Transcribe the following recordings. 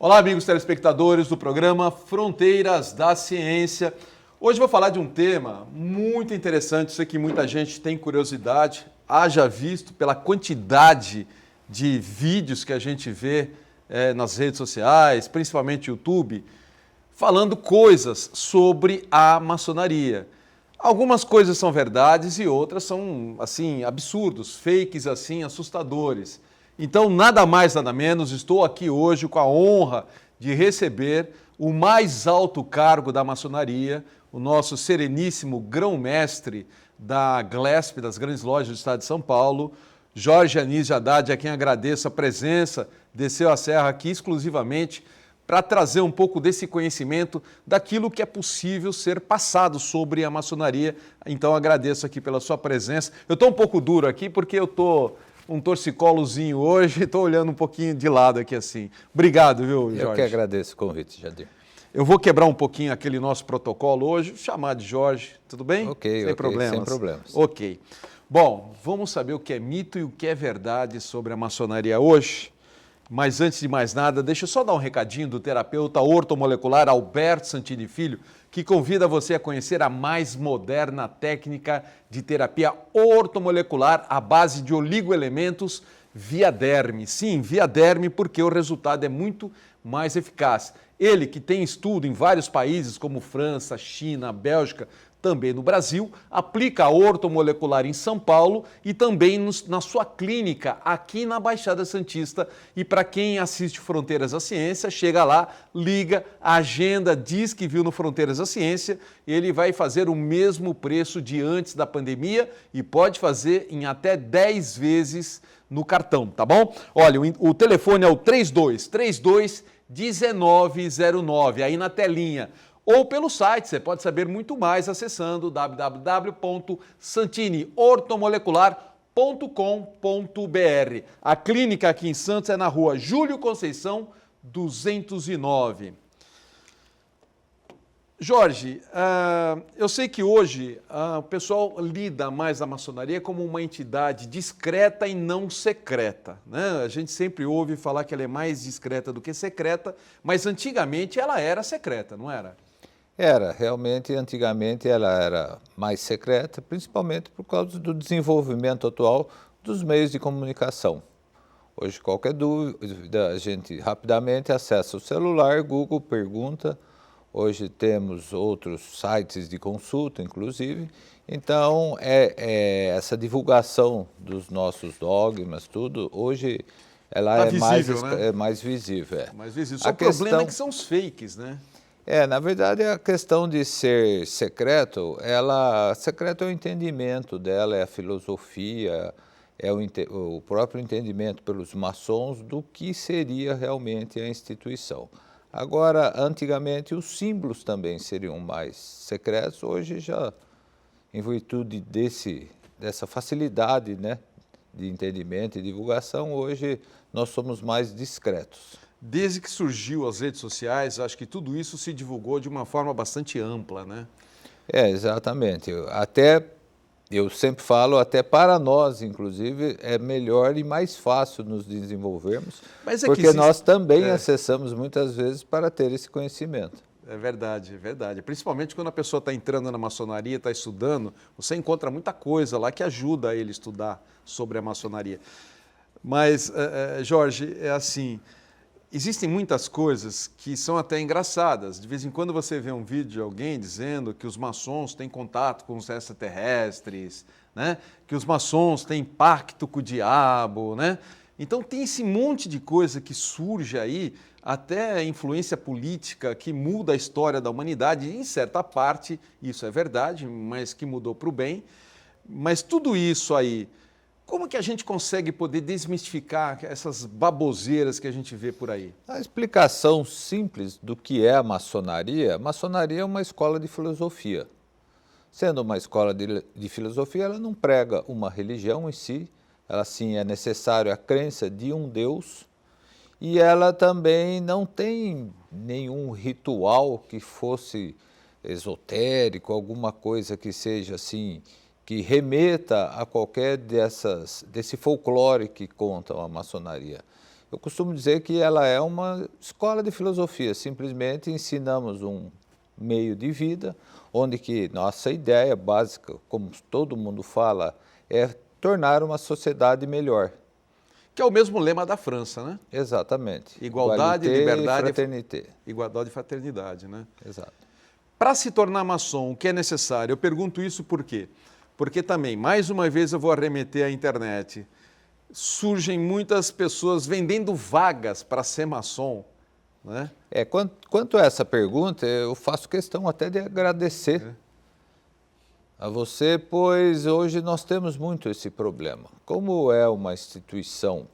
Olá, amigos telespectadores do programa Fronteiras da Ciência. Hoje vou falar de um tema muito interessante, sei que muita gente tem curiosidade, haja visto pela quantidade de vídeos que a gente vê nas redes sociais, principalmente YouTube, falando coisas sobre a maçonaria. Algumas coisas são verdades e outras são, assim, absurdos, fakes, assim, assustadores. Então, nada mais, nada menos, estou aqui hoje com a honra de receber o mais alto cargo da maçonaria, o nosso sereníssimo grão-mestre da GLESP, das Grandes Lojas do Estado de São Paulo, Jorge Anísio Haddad, a quem agradeço a presença, desceu a serra aqui exclusivamente para trazer um pouco desse conhecimento daquilo que é possível ser passado sobre a maçonaria. Então, agradeço aqui pela sua presença. Eu estou um pouco duro aqui porque eu estou um torcicolozinho hoje, estou olhando um pouquinho de lado aqui assim. Obrigado, viu, Jorge? Eu que agradeço o convite, Jadir. Eu vou quebrar um pouquinho aquele nosso protocolo hoje, chamar de Jorge, tudo bem? Sem problemas. Ok. Bom, vamos saber o que é mito e o que é verdade sobre a maçonaria hoje. Mas antes de mais nada, deixa eu só dar um recadinho do terapeuta ortomolecular Alberto Santini Filho, que convida você a conhecer a mais moderna técnica de terapia ortomolecular à base de oligoelementos via derme. Sim, via derme, porque o resultado é muito mais eficaz. Ele, que tem estudo em vários países como França, China, Bélgica, também no Brasil, aplica a ortomolecular em São Paulo e também na sua clínica aqui na Baixada Santista. E para quem assiste Fronteiras da Ciência, chega lá, liga, agenda, diz que viu no Fronteiras da Ciência, ele vai fazer o mesmo preço de antes da pandemia e pode fazer em até 10 vezes no cartão, tá bom? Olha, o telefone é o 3222-1909, aí na telinha. Ou pelo site, você pode saber muito mais acessando www.santiniortomolecular.com.br. A clínica aqui em Santos é na rua Júlio Conceição, 209. Jorge, eu sei que hoje o pessoal lida mais a maçonaria como uma entidade discreta e não secreta, né? A gente sempre ouve falar que ela é mais discreta do que secreta, mas antigamente ela era secreta, não era? Era, realmente, antigamente ela era mais secreta, principalmente por causa do desenvolvimento atual dos meios de comunicação. Hoje, qualquer dúvida, a gente rapidamente acessa o celular, Google, pergunta. Hoje temos outros sites de consulta, inclusive. Então, essa divulgação dos nossos dogmas, tudo, hoje ela visível, né? É mais visível. Mais visível. Só o problema é que são os fakes, né? Na verdade, a questão de ser secreto, secreto é o entendimento dela, é a filosofia, é o próprio entendimento pelos maçons do que seria realmente a instituição. Agora, antigamente, os símbolos também seriam mais secretos, hoje já, em virtude dessa facilidade, né, de entendimento e divulgação, hoje nós somos mais discretos. Desde que surgiu as redes sociais, acho que tudo isso se divulgou de uma forma bastante ampla, né? Exatamente. Eu sempre falo, até para nós, inclusive, é melhor e mais fácil nos desenvolvermos, porque nós também acessamos muitas vezes para ter esse conhecimento. É verdade, é verdade. Principalmente quando a pessoa está entrando na maçonaria, está estudando, você encontra muita coisa lá que ajuda ele a estudar sobre a maçonaria. Mas, Jorge, é assim... Existem muitas coisas que são até engraçadas. De vez em quando você vê um vídeo de alguém dizendo que os maçons têm contato com os extraterrestres, né? Que os maçons têm pacto com o diabo, né? Então tem esse monte de coisa que surge aí, até influência política que muda a história da humanidade. E, em certa parte, isso é verdade, mas que mudou para o bem. Mas tudo isso aí... Como que a gente consegue poder desmistificar essas baboseiras que a gente vê por aí? A explicação simples do que é a maçonaria é uma escola de filosofia. Sendo uma escola de filosofia, ela não prega uma religião em si, ela sim é necessário a crença de um Deus, e ela também não tem nenhum ritual que fosse esotérico, alguma coisa que seja assim... que remeta a qualquer desse folclore que contam a maçonaria. Eu costumo dizer que ela é uma escola de filosofia, simplesmente ensinamos um meio de vida, onde que nossa ideia básica, como todo mundo fala, é tornar uma sociedade melhor. Que é o mesmo lema da França, né? Exatamente. Igualdade, Igualité liberdade e fraternité. Igualdade e fraternidade, né? Exato. Para se tornar maçom, o que é necessário? Eu pergunto isso por quê? Porque também, mais uma vez, eu vou arremeter à internet. Surgem muitas pessoas vendendo vagas para ser maçom, né? Quanto a essa pergunta, eu faço questão até de agradecer a você, pois hoje nós temos muito esse problema. Como é uma instituição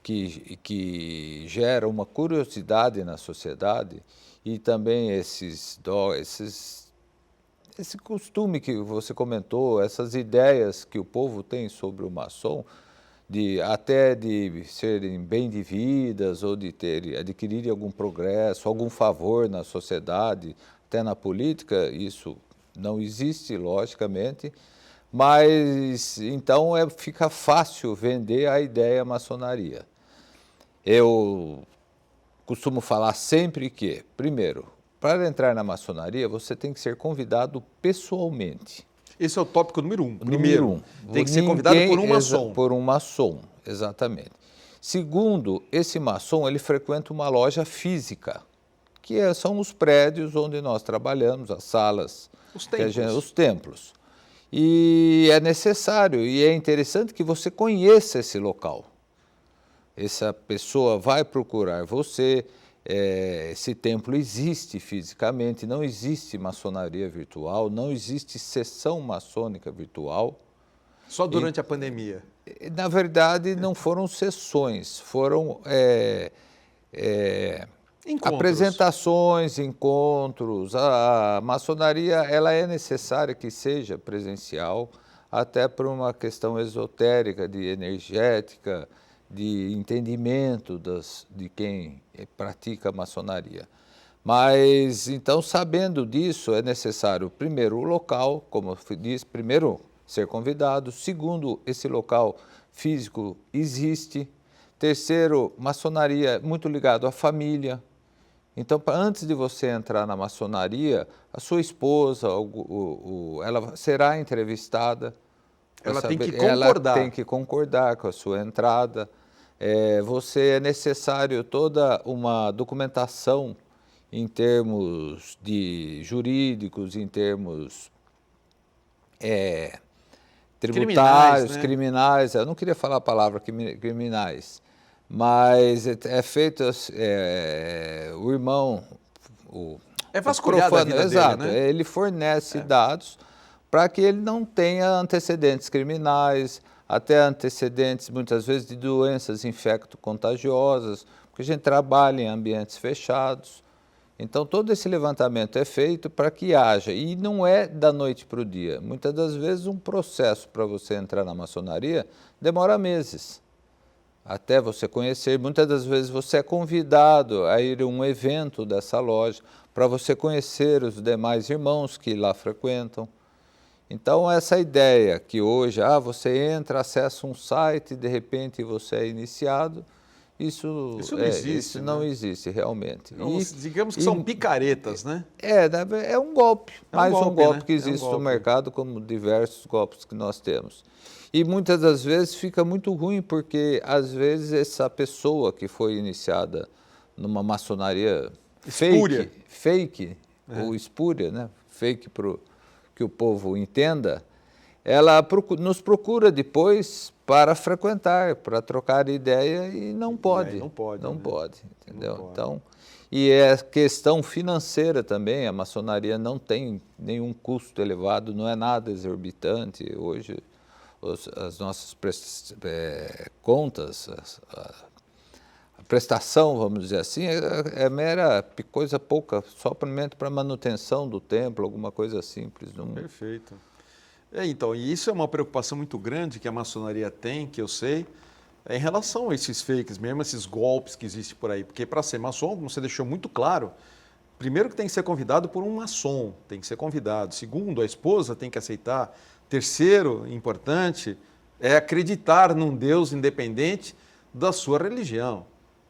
que gera uma curiosidade na sociedade e também esse costume que você comentou, essas ideias que o povo tem sobre o maçom, até de serem bem-vividas ou de adquirirem algum progresso, algum favor na sociedade, até na política, isso não existe, logicamente, mas então fica fácil vender a ideia maçonaria. Eu costumo falar sempre que, primeiro, para entrar na maçonaria, você tem que ser convidado pessoalmente. Esse é o tópico número 1. Primeiro, tem que ser convidado por um maçom. Por um maçom, exatamente. Segundo, esse maçom ele frequenta uma loja física, que são os prédios onde nós trabalhamos, as salas, os templos. E é necessário e é interessante que você conheça esse local. Essa pessoa vai procurar você. Esse templo existe fisicamente, não existe maçonaria virtual, não existe sessão maçônica virtual. Só durante a pandemia? Na verdade, não foram sessões, foram apresentações, encontros. A maçonaria ela é necessária que seja presencial, até por uma questão esotérica, de energética, de entendimento de quem pratica a maçonaria. Mas, então, sabendo disso, é necessário, primeiro, o local, como eu disse, primeiro, ser convidado. Segundo, esse local físico existe. Terceiro, maçonaria muito ligado à família. Então, antes de você entrar na maçonaria, a sua esposa, ela será entrevistada. Ela tem que concordar. Ela tem que concordar com a sua entrada. É necessário toda uma documentação em termos jurídicos, em termos tributários, criminais. Eu não queria falar a palavra criminais, mas é feito o irmão... É vasculhado a vida exato, dele, né? Ele fornece dados para que ele não tenha antecedentes criminais, até antecedentes, muitas vezes, de doenças infecto-contagiosas, porque a gente trabalha em ambientes fechados. Então, todo esse levantamento é feito para que haja, e não é da noite para o dia. Muitas das vezes, um processo para você entrar na maçonaria demora meses, até você conhecer. Muitas das vezes, você é convidado a ir a um evento dessa loja, para você conhecer os demais irmãos que lá frequentam. Então, essa ideia que hoje, você entra, acessa um site, de repente você é iniciado, isso não existe, isso não existe realmente. Não, digamos que são picaretas, né? É um golpe, mais um golpe, né? Que existe no mercado, como diversos golpes que nós temos. E muitas das vezes fica muito ruim, porque às vezes essa pessoa que foi iniciada numa maçonaria fake ou espúria, né? Fake que o povo entenda, ela nos procura depois para frequentar, para trocar ideia e não pode. Não pode, entendeu? Não pode. Então, e é questão financeira também, a maçonaria não tem nenhum custo elevado, não é nada exorbitante. Hoje, as nossas contas, a prestação, vamos dizer assim, é mera coisa pouca, somente para manutenção do templo, alguma coisa simples. Perfeito. Então, e isso é uma preocupação muito grande que a maçonaria tem, que eu sei, em relação a esses fakes mesmo, esses golpes que existem por aí. Porque para ser maçom, como você deixou muito claro, primeiro que tem que ser convidado por um maçom, tem que ser convidado. Segundo, a esposa tem que aceitar. Terceiro, importante, é acreditar num Deus independente da sua religião.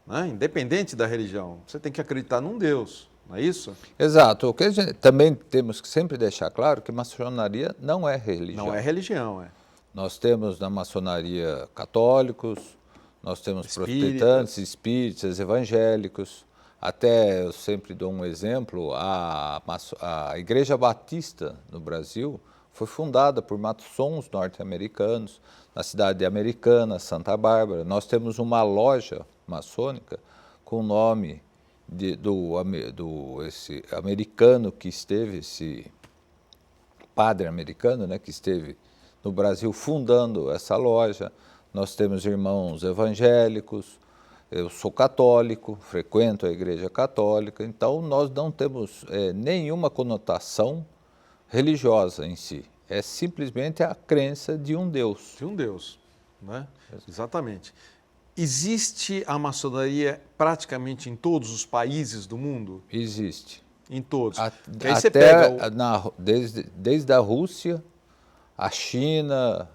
né? Independente da religião. Você tem que acreditar num Deus, não é isso? Exato. O que também temos que sempre deixar claro que maçonaria não é religião. Não é religião, é. Nós temos na maçonaria católicos, nós temos protestantes, espíritas, evangélicos. Até eu sempre dou um exemplo, a Igreja Batista no Brasil foi fundada por maçons norte-americanos, na cidade de Americana, Santa Bárbara. Nós temos uma loja maçônica com o nome esse americano que esteve, esse padre americano, né, que esteve no Brasil fundando essa loja. Nós temos irmãos evangélicos, eu sou católico, frequento a Igreja Católica, então nós não temos nenhuma conotação religiosa em si. É simplesmente a crença de um Deus. De um Deus, né? Exatamente. Existe a maçonaria praticamente em todos os países do mundo? Existe. Em todos. Que aí você pega desde a Rússia, a China,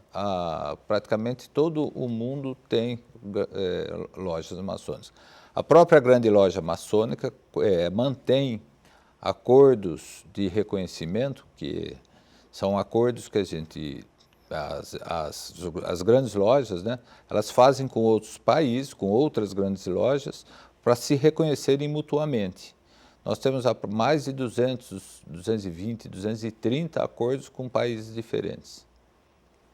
praticamente todo o mundo tem lojas maçônicas. A própria grande loja maçônica mantém acordos de reconhecimento, que são acordos que as grandes lojas, né, elas fazem com outros países, com outras grandes lojas, para se reconhecerem mutuamente. Nós temos mais de 200, 220, 230 acordos com países diferentes.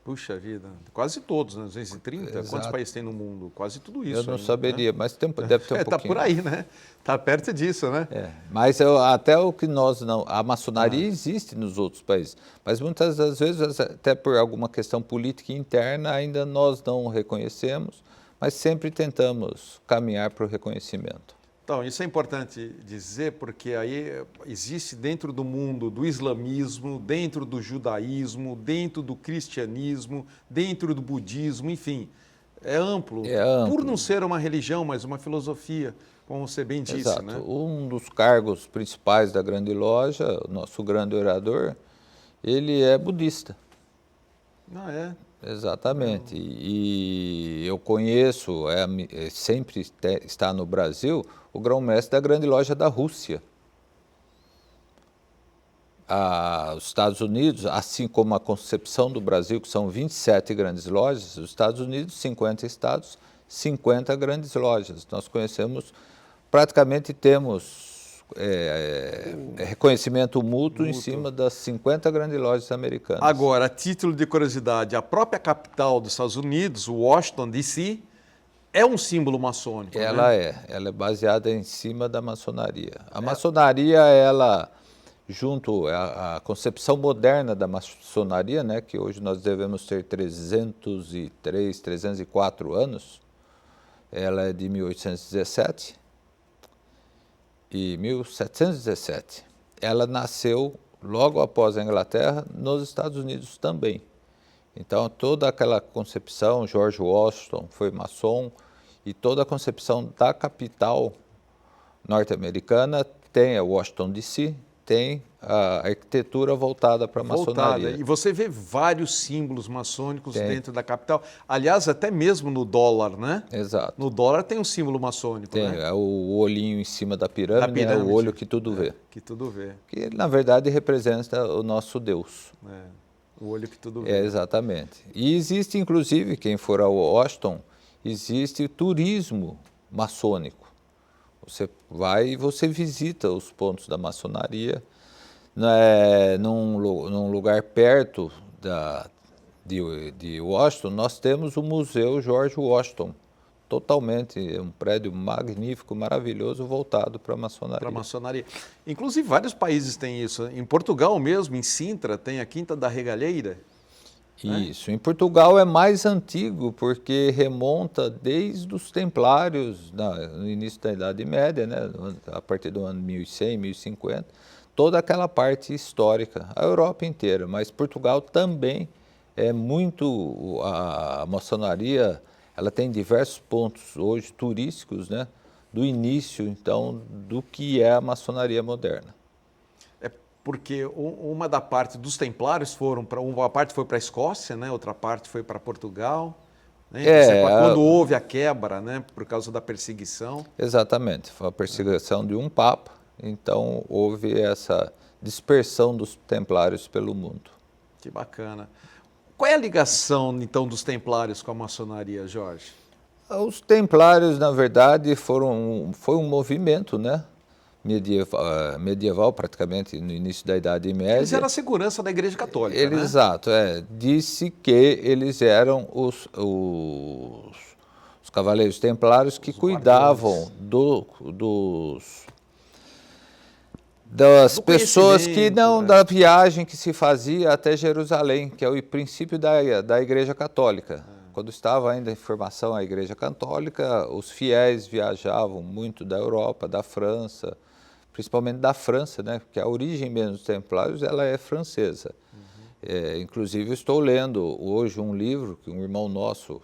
Puxa vida, quase todos, né? 230? Exato. Quantos países tem no mundo? Quase tudo isso. Eu não ainda, saberia, né? mas deve ter um pouquinho. Está por aí, né? Está perto disso, né? Mas até o que nós não... A maçonaria existe nos outros países, mas muitas das vezes, até por alguma questão política interna, ainda nós não reconhecemos, mas sempre tentamos caminhar para o reconhecimento. Então, isso é importante dizer, porque aí existe dentro do mundo do islamismo, dentro do judaísmo, dentro do cristianismo, dentro do budismo, enfim, é amplo. Por não ser uma religião, mas uma filosofia, como você bem disse. Exato. Né? Um dos cargos principais da grande loja, o nosso grande orador, ele é budista. Ah, é? Exatamente. E eu conheço, sempre está no Brasil, o grão-mestre da grande loja da Rússia. Os Estados Unidos, assim como a concepção do Brasil, que são 27 grandes lojas, os Estados Unidos, 50 estados, 50 grandes lojas. Nós conhecemos, praticamente temos reconhecimento mútuo em cima das 50 grandes lojas americanas. Agora, a título de curiosidade, a própria capital dos Estados Unidos, Washington, D.C., é um símbolo maçônico, ela né? Ela é baseada em cima da maçonaria. A maçonaria, ela, junto à concepção moderna da maçonaria, né, que hoje nós devemos ter 303, 304 anos, ela é de 1817 e 1717. Ela nasceu logo após a Inglaterra, nos Estados Unidos também. Então, toda aquela concepção, George Washington foi maçom, e toda a concepção da capital norte-americana tem a Washington, D.C., tem a arquitetura voltada para a maçonaria. E você vê vários símbolos maçônicos dentro da capital. Aliás, até mesmo no dólar, né? Exato. No dólar tem um símbolo maçônico, tem, né? É o olhinho em cima da pirâmide, é o olho que tudo vê. Que tudo vê. Que, na verdade, representa o nosso Deus. O olho que tudo vê. Exatamente. E existe, inclusive, quem for ao Washington, existe turismo maçônico. Você vai e você visita os pontos da maçonaria. Num lugar perto de Washington, nós temos o Museu George Washington, totalmente, um prédio magnífico, maravilhoso, voltado para a maçonaria. Para a maçonaria. Inclusive, vários países têm isso. Em Portugal mesmo, em Sintra, tem a Quinta da Regalheira. Isso. Em Portugal é mais antigo, porque remonta desde os Templários, no início da Idade Média, né, a partir do ano 1100, 1050, toda aquela parte histórica, a Europa inteira, mas Portugal também é muito, a maçonaria, ela tem diversos pontos hoje turísticos, né, do início, então, do que é a maçonaria moderna. Porque uma da parte dos Templários uma parte foi para a Escócia, né? Outra parte foi para Portugal. né? Quando houve a quebra, né, por causa da perseguição. Exatamente, foi a perseguição de um papa, então houve essa dispersão dos templários pelo mundo. Que bacana. Qual é a ligação, então, dos templários com a maçonaria, Jorge? Os templários, na verdade, foi um movimento, né? Medieval, praticamente no início da Idade Média. Eles eram a segurança da Igreja Católica, né? Exato, disse que eles eram os cavaleiros templários que cuidavam das pessoas que da viagem que se fazia até Jerusalém, que é o princípio da Igreja Católica. Quando estava ainda em formação a Igreja Católica, os fiéis viajavam muito da Europa, da França, principalmente da França, né? Porque a origem mesmo dos templários ela é francesa. Inclusive, estou lendo hoje um livro que um irmão nosso,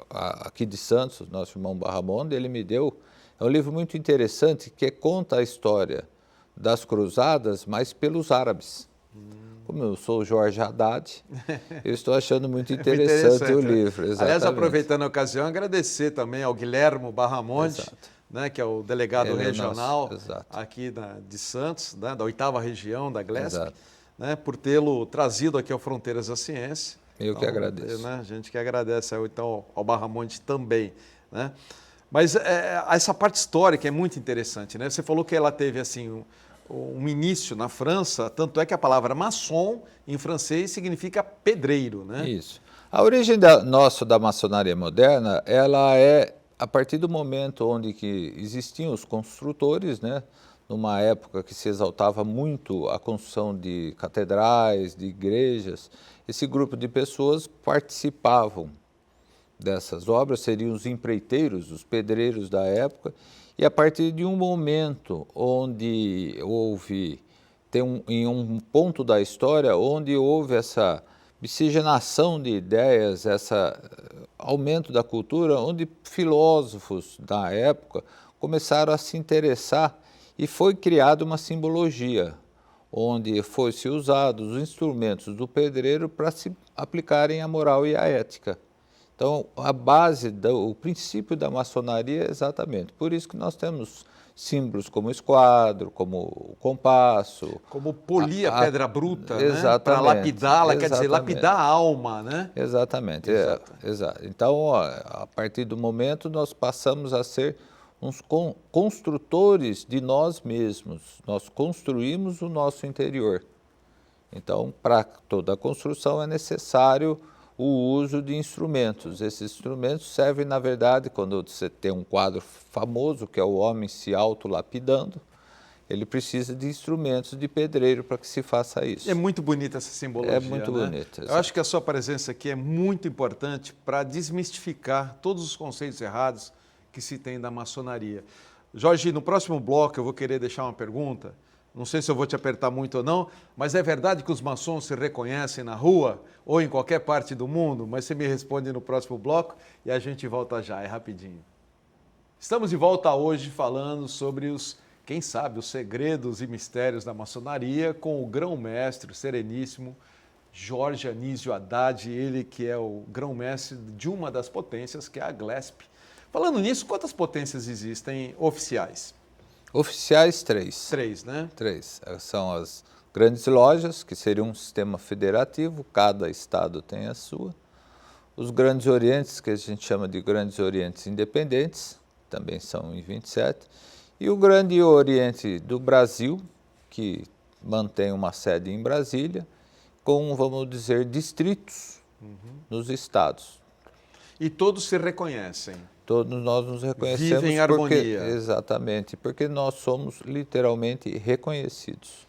aqui de Santos, nosso irmão Barramonde, ele me deu. É um livro muito interessante que conta a história das cruzadas, mas pelos árabes. Como eu sou o Jorge Haddad, eu estou achando muito interessante o livro. Exatamente. Aliás, aproveitando a ocasião, agradecer também ao Guilhermo Barramonde, né, que é o delegado regional aqui de Santos, né, da 8ª região da GLESP, né, por tê-lo trazido aqui ao Fronteiras da Ciência. Eu que agradeço. Né, a gente que agradece então, ao Barramonde também. Né? Mas essa parte histórica é muito interessante. Né? Você falou que ela teve assim um início na França, tanto é que a palavra maçom em francês significa pedreiro, né? Isso. A origem da maçonaria moderna, ela é a partir do momento onde que existiam os construtores, né? Numa época que se exaltava muito a construção de catedrais, de igrejas, esse grupo de pessoas participavam dessas obras, seriam os empreiteiros, os pedreiros da época. E a partir de um momento onde em um ponto da história, onde houve essa miscigenação de ideias, esse aumento da cultura, onde filósofos da época começaram a se interessar e foi criada uma simbologia, onde foi-se usados os instrumentos do pedreiro para se aplicarem à moral e à ética. Então, a base, o princípio da maçonaria é exatamente. Por isso que nós temos símbolos como o esquadro, como o compasso. Como polir a pedra bruta, né? Para lapidá-la, quer dizer, lapidar a alma, né? Exatamente. Exato. Então, a partir do momento, nós passamos a ser uns construtores de nós mesmos. Nós construímos o nosso interior. Então, para toda a construção é necessário o uso de instrumentos. Esses instrumentos servem, na verdade, quando você tem um quadro famoso, que é o homem se autolapidando, ele precisa de instrumentos de pedreiro para que se faça isso. É muito bonita essa simbologia. É muito bonita. Eu acho que a sua presença aqui é muito importante para desmistificar todos os conceitos errados que se tem da maçonaria. Jorge, no próximo bloco eu vou querer deixar uma pergunta. Não sei se eu vou te apertar muito ou não, mas é verdade que os maçons se reconhecem na rua ou em qualquer parte do mundo? Mas você me responde no próximo bloco e a gente volta já, é rapidinho. Estamos de volta hoje falando sobre quem sabe, os segredos e mistérios da maçonaria com o grão-mestre, o sereníssimo Jorge Anísio Haddad, ele que é o grão-mestre de uma das potências, que é a GLESP. Falando nisso, quantas potências existem oficiais? Oficiais, 3. 3, né? 3. São as grandes lojas, que seriam um sistema federativo, cada estado tem a sua. Os grandes orientes, que a gente chama de grandes orientes independentes, também são em 27. E o grande oriente do Brasil, que mantém uma sede em Brasília, com, vamos dizer, distritos nos estados. E todos se reconhecem? Todos nós nos reconhecemos. Vivem em harmonia. Exatamente, porque nós somos literalmente reconhecidos.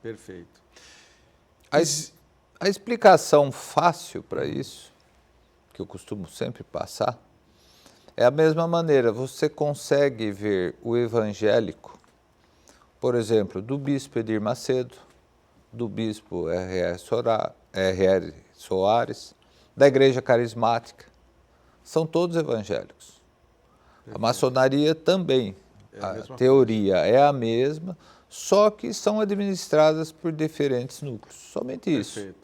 Perfeito. A explicação fácil para isso, que eu costumo sempre passar, é a mesma maneira. Você consegue ver o evangélico, por exemplo, do bispo Edir Macedo, do bispo R.R. Soares, da Igreja Carismática. São todos evangélicos. Perfeito. A maçonaria também, a teoria é a mesma, só que são administradas por diferentes núcleos, somente isso. Perfeito.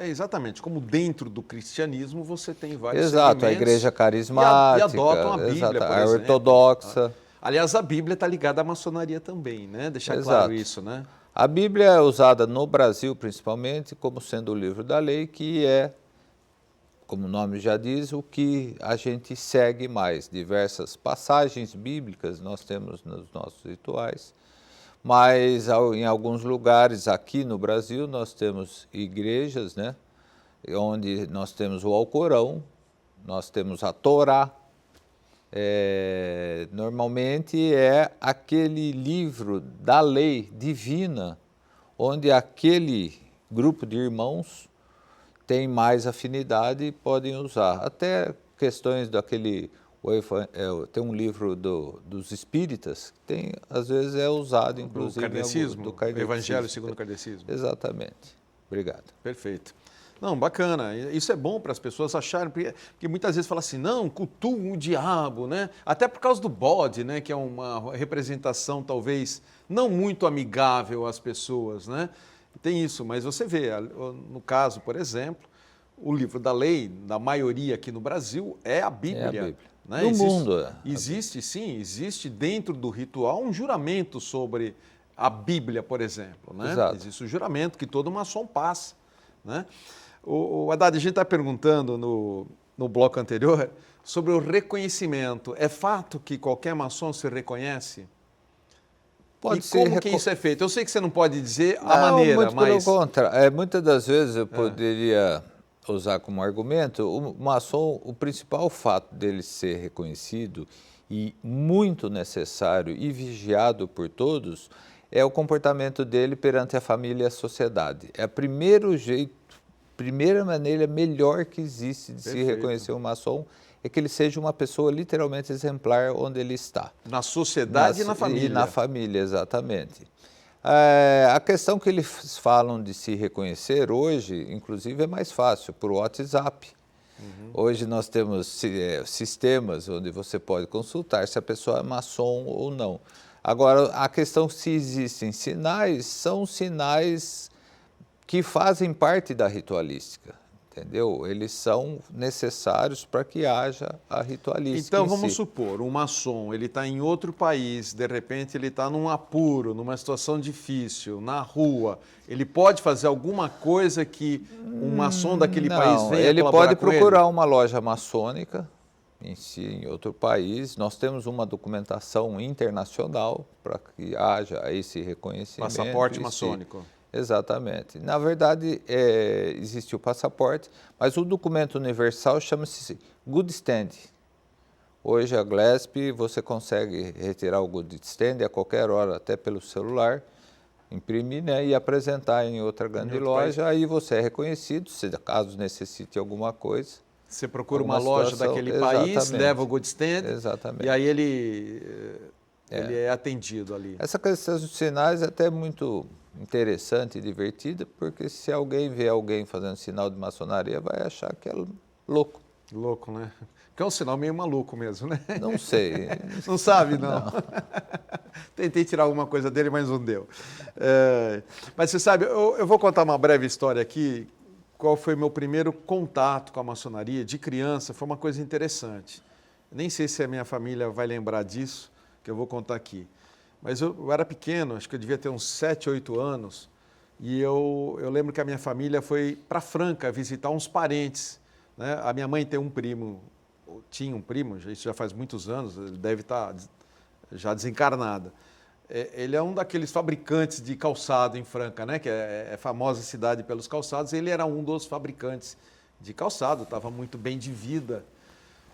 exatamente, como dentro do cristianismo você tem vários Exato, a segmentos igreja carismática, e adotam a Bíblia, exato, por a exemplo. ortodoxa. Aliás, a Bíblia está ligada à maçonaria também, né? Deixar claro isso, né? A Bíblia é usada no Brasil, principalmente, como sendo o livro da lei, que é, como o nome já diz, o que a gente segue mais. Diversas passagens bíblicas nós temos nos nossos rituais, mas em alguns lugares aqui no Brasil nós temos igrejas, né, onde nós temos o Alcorão, nós temos a Torá. Normalmente é aquele livro da lei divina, onde aquele grupo de irmãos tem mais afinidade e podem usar. Até questões daquele... tem um livro dos espíritas, que tem, às vezes é usado, inclusive... Do kardecismo? Do kardecismo. Evangelho segundo o kardecismo. Exatamente. Obrigado. Perfeito. Não, bacana. Isso é bom para as pessoas acharem, porque muitas vezes fala assim, não, cultuam o diabo, né? Até por causa do bode, né? Que é uma representação talvez não muito amigável às pessoas, né? Tem isso, mas você vê, no caso, por exemplo, o livro da lei, da maioria aqui no Brasil, é a Bíblia. É a Bíblia. Né? No mundo. Existe dentro do ritual um juramento sobre a Bíblia, por exemplo. Né? Exato. Existe o juramento que todo maçom passa. Né? O Haddad, a gente está perguntando no bloco anterior sobre o reconhecimento. É fato que qualquer maçom se reconhece? Pode e como que isso é feito? Eu sei que você não pode dizer a maneira, muito mas... pelo contrário. Muitas das vezes eu poderia usar como argumento, o maçom, o principal fato dele ser reconhecido e muito necessário e vigiado por todos é o comportamento dele perante a família e a sociedade. É o primeiro jeito, primeira maneira melhor que existe de se reconhecer um maçom é que ele seja uma pessoa literalmente exemplar onde ele está. Na sociedade e na família. E na família, exatamente. A questão que eles falam de se reconhecer hoje, inclusive, é mais fácil, por WhatsApp. Hoje nós temos sistemas onde você pode consultar se a pessoa é maçom ou não. Agora, a questão se existem sinais, são sinais que fazem parte da ritualística, entendeu? Eles são necessários para que haja a ritualística. Então, vamos supor, um maçom, ele está em outro país, de repente ele está num apuro, numa situação difícil, na rua. Ele pode fazer alguma coisa que um maçom daquele país venha ele colaborar pode com ele? procurar uma loja maçônica em outro país. Nós temos uma documentação internacional para que haja esse reconhecimento. Passaporte maçônico. Exatamente. Na verdade, existe o passaporte, mas o documento universal chama-se Good Stand. Hoje, a GLESP, você consegue retirar o Good Stand a qualquer hora, até pelo celular, imprimir, né, e apresentar em outra grande loja. Aí você é reconhecido, se caso necessite alguma coisa. Você procura uma loja daquele país, leva o Good Stand, exatamente, e aí ele é atendido ali. Essa questão dos sinais é até muito interessante e divertida, porque se alguém vê alguém fazendo sinal de maçonaria, vai achar que é louco. Louco, né? Que é um sinal meio maluco mesmo, né? Não sei. Não sabe, não. Tentei tirar alguma coisa dele, mas não deu. Mas você sabe, eu vou contar uma breve história aqui. Qual foi meu primeiro contato com a maçonaria de criança? Foi uma coisa interessante. Nem sei se a minha família vai lembrar disso, que eu vou contar aqui. Mas eu era pequeno, acho que eu devia ter uns 7, 8 anos, e eu lembro que a minha família foi para Franca visitar uns parentes. Né? A minha mãe tem um primo, tinha um primo, isso já faz muitos anos, ele deve estar já desencarnado. Ele é um daqueles fabricantes de calçado em Franca, né? Que é famosa cidade pelos calçados. Ele era um dos fabricantes de calçado, estava muito bem de vida.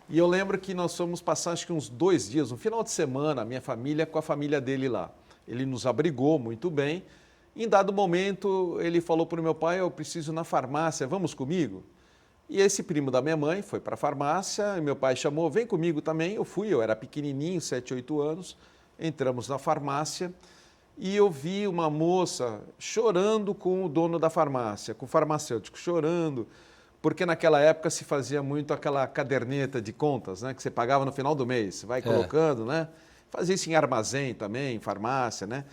E eu lembro que nós fomos passar acho que uns 2 dias, um final de semana, a minha família com a família dele lá. Ele nos abrigou muito bem. Em dado momento, ele falou para o meu pai, eu preciso ir na farmácia, vamos comigo? E esse primo da minha mãe foi para a farmácia, e meu pai chamou, vem comigo também. Eu fui, eu era pequenininho, 7, 8 anos. Entramos na farmácia e eu vi uma moça chorando com o dono da farmácia, com o farmacêutico, chorando, porque naquela época se fazia muito aquela caderneta de contas, né, que você pagava no final do mês, você vai colocando, né? Fazia isso em armazém também, em farmácia, né?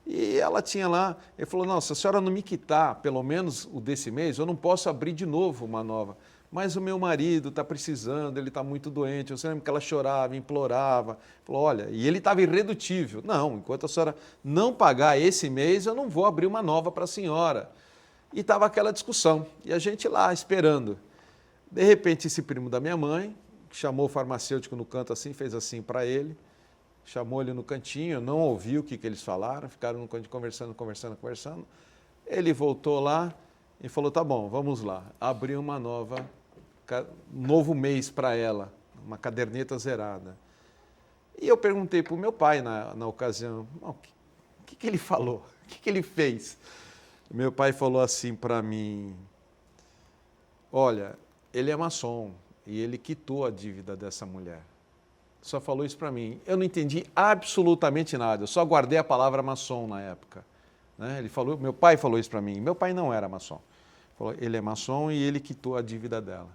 E ela tinha lá, ele falou, não, se a senhora não me quitar pelo menos o desse mês, eu não posso abrir de novo uma nova. Mas o meu marido está precisando, ele está muito doente. Você lembra que ela chorava, implorava. Falou, olha, e ele estava irredutível. Não, enquanto a senhora não pagar esse mês, eu não vou abrir uma nova para a senhora. E estava aquela discussão. E a gente lá esperando. De repente, esse primo da minha mãe, chamou o farmacêutico no canto assim, fez assim para ele, chamou ele no cantinho, não ouviu o que eles falaram, ficaram no cantinho conversando. Ele voltou lá e falou, tá bom, vamos lá. Abriu uma nova, novo mês para ela, uma caderneta zerada. E eu perguntei para o meu pai na ocasião, o que ele falou? O que ele fez? Meu pai falou assim para mim, olha, ele é maçom e ele quitou a dívida dessa mulher. Só falou isso para mim. Eu não entendi absolutamente nada, eu só guardei a palavra maçom na época. Né? Ele falou, meu pai falou isso para mim, meu pai não era maçom. Falou, ele é maçom e ele quitou a dívida dela.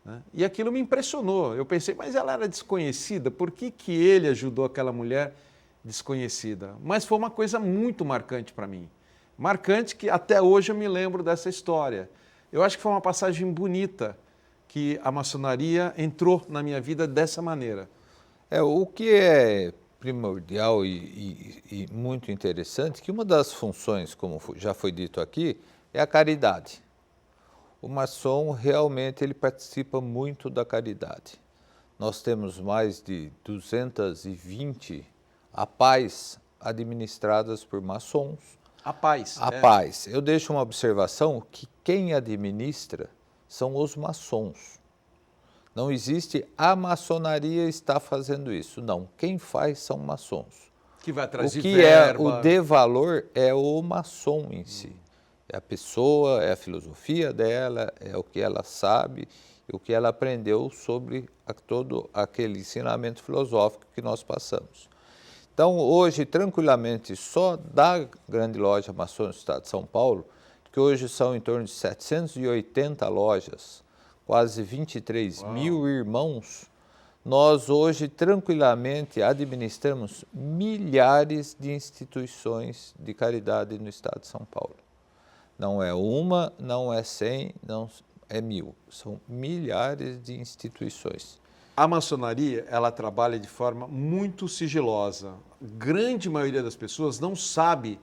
Né? E aquilo me impressionou. Eu pensei, mas ela era desconhecida, por que ele ajudou aquela mulher desconhecida? Mas foi uma coisa muito marcante para mim. Marcante que até hoje eu me lembro dessa história. Eu acho que foi uma passagem bonita que a maçonaria entrou na minha vida dessa maneira. O que é primordial e muito interessante, que uma das funções, como já foi dito aqui, é a caridade. O maçom realmente ele participa muito da caridade. Nós temos mais de 220 APAES administradas por maçons. APAES. APAES. Eu deixo uma observação que quem administra são os maçons. Não existe a maçonaria está fazendo isso. Não, quem faz são maçons. Que vai trazer o que verba. É o de valor é o maçom em si. É a pessoa, é a filosofia dela, é o que ela sabe, o que ela aprendeu sobre todo aquele ensinamento filosófico que nós passamos. Então, hoje, tranquilamente, só da Grande Loja Maçônica do Estado de São Paulo, que hoje são em torno de 780 lojas, quase 23 mil irmãos, nós hoje tranquilamente administramos milhares de instituições de caridade no Estado de São Paulo. Não é uma, não é 100, não é 1000, são milhares de instituições. A maçonaria, ela trabalha de forma muito sigilosa. Grande maioria das pessoas não sabe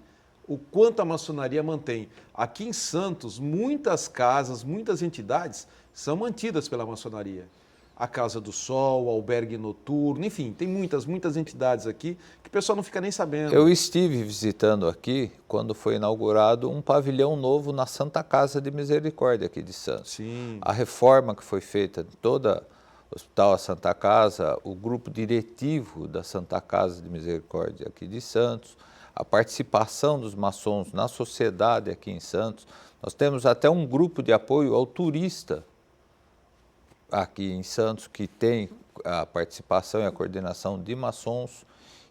o quanto a maçonaria mantém. Aqui em Santos, muitas casas, muitas entidades são mantidas pela maçonaria. A Casa do Sol, o Albergue Noturno, enfim, tem muitas entidades aqui que o pessoal não fica nem sabendo. Eu estive visitando aqui, quando foi inaugurado um pavilhão novo na Santa Casa de Misericórdia aqui de Santos. Sim. A reforma que foi feita, toda o Hospital Santa Casa, o grupo diretivo da Santa Casa de Misericórdia aqui de Santos, a participação dos maçons na sociedade aqui em Santos. Nós temos até um grupo de apoio ao turista aqui em Santos, que tem a participação e a coordenação de maçons,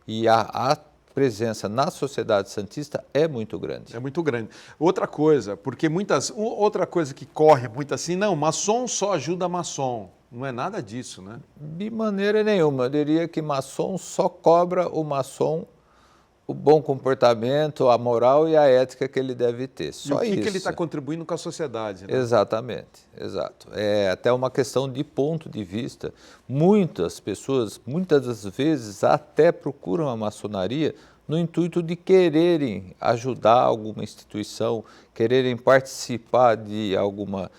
e a presença na sociedade santista é muito grande. É muito grande. Outra coisa, porque outra coisa que corre muito assim, não, maçom só ajuda maçom. Não é nada disso, né? De maneira nenhuma. Eu diria que maçom só cobra o maçom o bom comportamento, a moral e a ética que ele deve ter. Só e o isso. que ele está contribuindo com a sociedade. Né? Exatamente, exato. É até uma questão de ponto de vista. Muitas pessoas, muitas das vezes, até procuram a maçonaria no intuito de quererem ajudar alguma instituição, quererem participar de alguma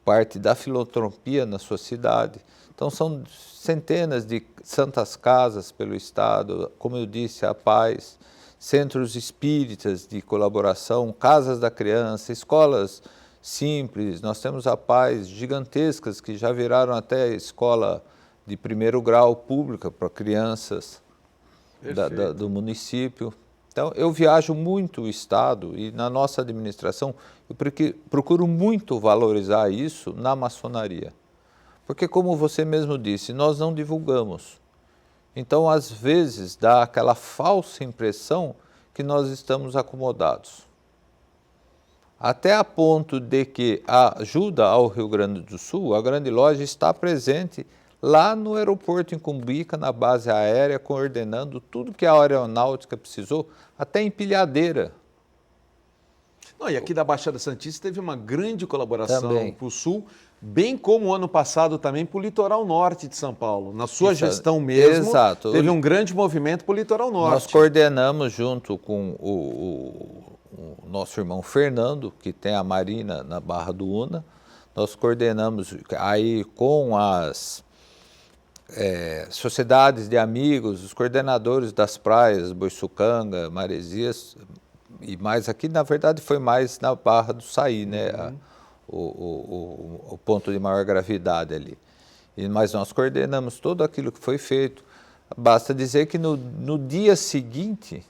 parte da filantropia na sua cidade. Então, são centenas de santas casas pelo Estado, como eu disse, a Paz, centros espíritas de colaboração, casas da criança, escolas simples. Nós temos a Paz gigantescas que já viraram até escola de primeiro grau pública para crianças do município. Então, eu viajo muito o Estado e na nossa administração eu procuro muito valorizar isso na maçonaria. Porque, como você mesmo disse, nós não divulgamos. Então, às vezes, dá aquela falsa impressão que nós estamos acomodados. Até a ponto de que a ajuda ao Rio Grande do Sul, a Grande Loja está presente lá no aeroporto em Cumbica, na base aérea, coordenando tudo que a aeronáutica precisou, até empilhadeira. Não, e aqui da Baixada Santista teve uma grande colaboração para o Sul, bem como o ano passado também para o litoral norte de São Paulo. Na sua gestão mesmo, exato. Teve um grande movimento para o litoral norte. Nós coordenamos junto com o nosso irmão Fernando, que tem a Marina na Barra do Una, nós coordenamos aí com as sociedades de amigos, os coordenadores das praias, Boiçucanga, Maresias, e mais aqui, na verdade, foi mais na Barra do Saí, né? O ponto de maior gravidade ali. Mas nós coordenamos tudo aquilo que foi feito. Basta dizer que no dia seguinte,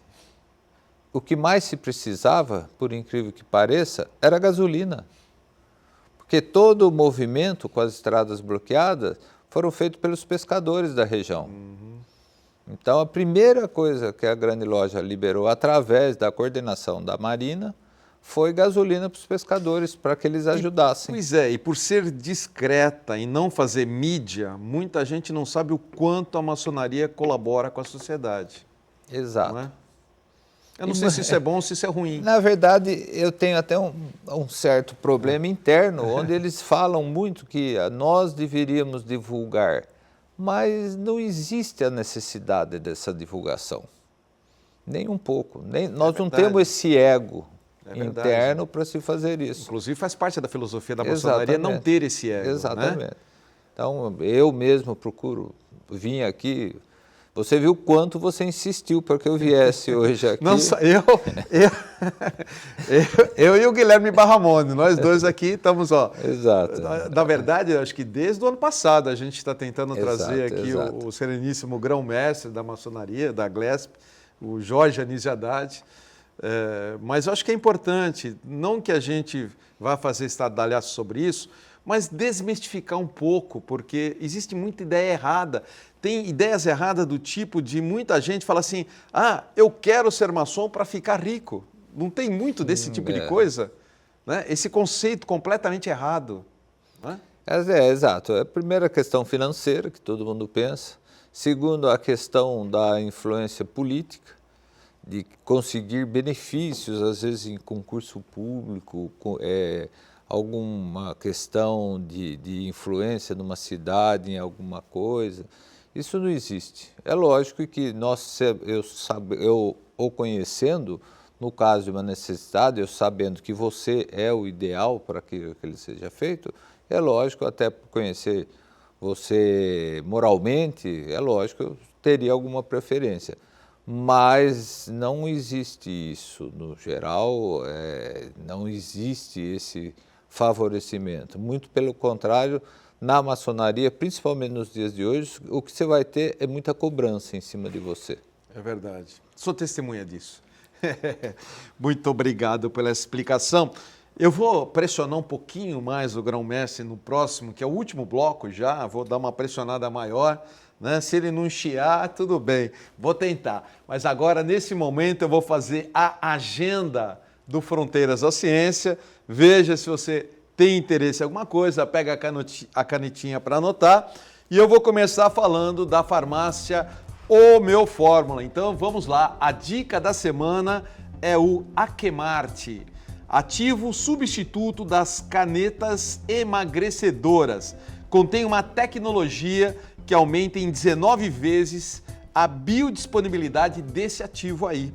o que mais se precisava, por incrível que pareça, era gasolina. Porque todo o movimento com as estradas bloqueadas foram feitos pelos pescadores da região. Então, a primeira coisa que a grande loja liberou através da coordenação da Marina foi gasolina para os pescadores, para que eles ajudassem. Pois é, e por ser discreta e não fazer mídia, muita gente não sabe o quanto a maçonaria colabora com a sociedade. Exato. Não é? Eu não sei se isso é bom ou se isso é ruim. Na verdade, eu tenho até um certo problema interno, onde eles falam muito que nós deveríamos divulgar, mas não existe a necessidade dessa divulgação. Nem um pouco. Nós não temos esse ego interno para se fazer isso. Inclusive faz parte da filosofia da maçonaria não ter esse ego. Exatamente. Né? Então, eu mesmo procuro vir aqui. Você viu quanto você insistiu para que eu viesse hoje aqui. Não só eu e o Guilherme Barramone, nós dois aqui estamos, ó. Exato. Na verdade, eu acho que desde o ano passado a gente está tentando trazer aqui o sereníssimo grão-mestre da maçonaria, da Glesp, o Jorge Anísio Haddad. Mas eu acho que é importante, não que a gente vá fazer estardalhaço sobre isso, mas desmistificar um pouco, porque existe muita ideia errada. Tem ideias erradas do tipo de muita gente fala assim, eu quero ser maçom para ficar rico. Não tem muito desse tipo de coisa? Né? Esse conceito completamente errado. Né? Exato. É a primeira questão financeira, que todo mundo pensa. Segundo, a questão da influência política, de conseguir benefícios, às vezes em concurso público, alguma questão de influência numa cidade, em alguma coisa. Isso não existe. É lógico que eu o conhecendo, no caso de uma necessidade, eu sabendo que você é o ideal para que ele seja feito, é lógico, até por conhecer você moralmente, é lógico, eu teria alguma preferência. Mas não existe isso no geral, não existe esse favorecimento. Muito pelo contrário, na maçonaria, principalmente nos dias de hoje, o que você vai ter é muita cobrança em cima de você. É verdade. Sou testemunha disso. Muito obrigado pela explicação. Eu vou pressionar um pouquinho mais o grão-mestre no próximo, que é o último bloco já, vou dar uma pressionada maior. Né? Se ele não chiar, tudo bem, vou tentar. Mas agora, nesse momento, eu vou fazer a agenda do Fronteiras da Ciência. Veja se você tem interesse em alguma coisa, pega a canetinha para anotar. E eu vou começar falando da farmácia Homeofórmula. Então, vamos lá. A dica da semana é o Aquemarte, ativo substituto das canetas emagrecedoras. Contém uma tecnologia que aumenta em 19 vezes a biodisponibilidade desse ativo aí.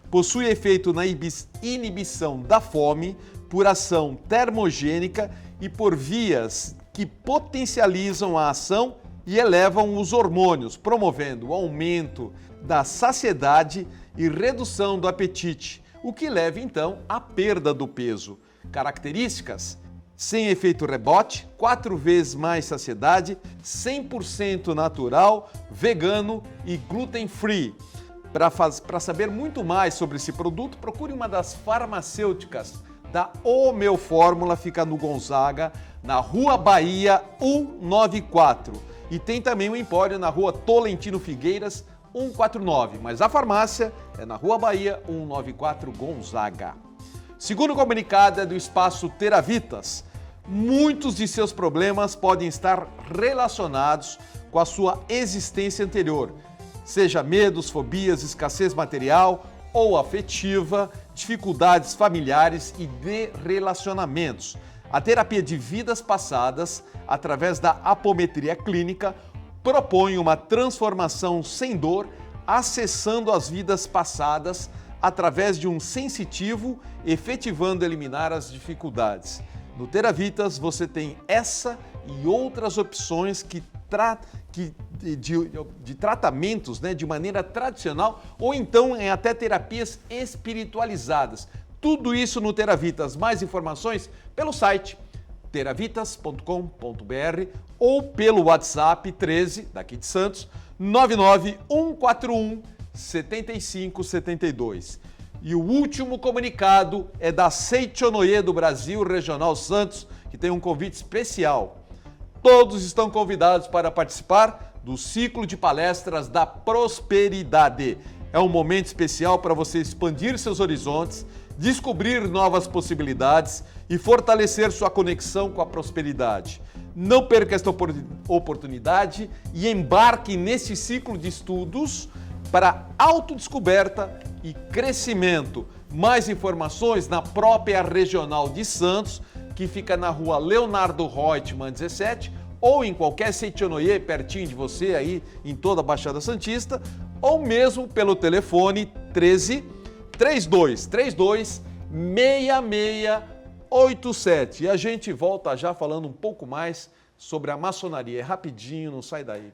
Possui efeito na inibição da fome, por ação termogênica e por vias que potencializam a ação e elevam os hormônios, promovendo o aumento da saciedade e redução do apetite, o que leva então à perda do peso. Características: sem efeito rebote, 4 vezes mais saciedade, 100% natural, vegano e gluten free. Para saber muito mais sobre esse produto, procure uma das farmacêuticas da Homeofórmula, fica no Gonzaga, na Rua Bahia 194. E tem também o empório na Rua Tolentino Figueiras 149, mas a farmácia é na Rua Bahia 194 Gonzaga. Segundo o comunicado é do Espaço Teravitas, muitos de seus problemas podem estar relacionados com a sua existência anterior, seja medos, fobias, escassez material ou afetiva, dificuldades familiares e de relacionamentos. A terapia de vidas passadas, através da apometria clínica, propõe uma transformação sem dor, acessando as vidas passadas através de um sensitivo, efetivando eliminar as dificuldades. No Teravitas você tem essa e outras opções de tratamentos, né, de maneira tradicional ou então em até terapias espiritualizadas. Tudo isso no Teravitas. Mais informações pelo site teravitas.com.br ou pelo WhatsApp 13, daqui de Santos, 99141 7572. E o último comunicado é da Seichonoye do Brasil Regional Santos, que tem um convite especial. Todos estão convidados para participar do ciclo de palestras da prosperidade. É um momento especial para você expandir seus horizontes, descobrir novas possibilidades e fortalecer sua conexão com a prosperidade. Não perca esta oportunidade e embarque nesse ciclo de estudos para autodescoberta e crescimento. Mais informações na própria Regional de Santos, que fica na rua Leonardo Reutemann 17, ou em qualquer Seichonoye pertinho de você, aí em toda a Baixada Santista, ou mesmo pelo telefone 13 3232 6687. E a gente volta já falando um pouco mais sobre a maçonaria. É rapidinho, não sai daí.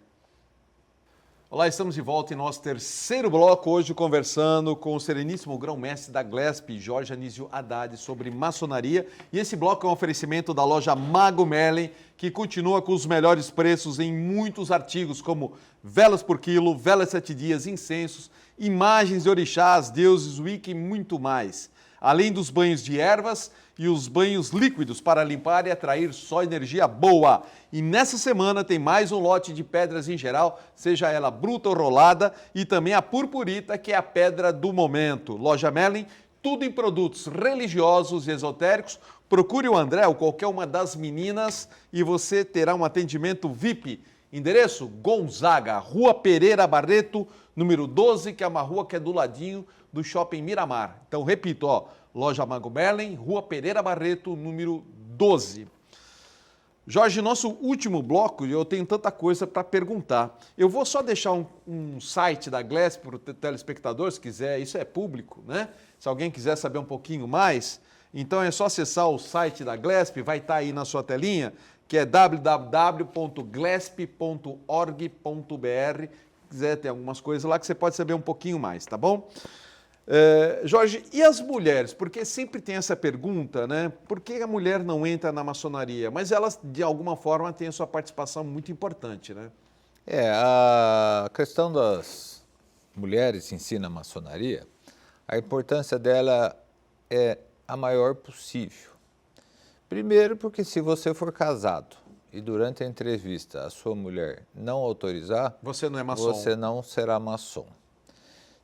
Olá, estamos de volta em nosso terceiro bloco, hoje conversando com o sereníssimo grão-mestre da Glesp, Jorge Anísio Haddad, sobre maçonaria. E esse bloco é um oferecimento da loja Mago Merlin, que continua com os melhores preços em muitos artigos, como velas por quilo, velas 7 dias, incensos, imagens de orixás, deuses, wicca e muito mais. Além dos banhos de ervas e os banhos líquidos para limpar e atrair só energia boa. E nessa semana tem mais um lote de pedras em geral, seja ela bruta ou rolada, e também a purpurita, que é a pedra do momento. Loja Merlin, tudo em produtos religiosos e esotéricos. Procure o André ou qualquer uma das meninas e você terá um atendimento VIP. Endereço Gonzaga, Rua Pereira Barreto, número 12, que é uma rua que é do ladinho do Shopping Miramar. Então, repito, Loja Mago Merlin, Rua Pereira Barreto, número 12. Jorge, nosso último bloco, eu tenho tanta coisa para perguntar. Eu vou só deixar um site da Glesp para o telespectador, se quiser, isso é público, né? Se alguém quiser saber um pouquinho mais, então é só acessar o site da Glesp, vai estar aí na sua telinha, que é www.glesp.org.br. Se quiser, tem algumas coisas lá que você pode saber um pouquinho mais, tá bom? Jorge, e as mulheres? Porque sempre tem essa pergunta, né? Por que a mulher não entra na maçonaria? Mas elas, de alguma forma, têm a sua participação muito importante, né? A questão das mulheres em si na maçonaria, a importância dela é a maior possível. Primeiro, porque se você for casado e durante a entrevista a sua mulher não autorizar, você não é maçom. Você não será maçom.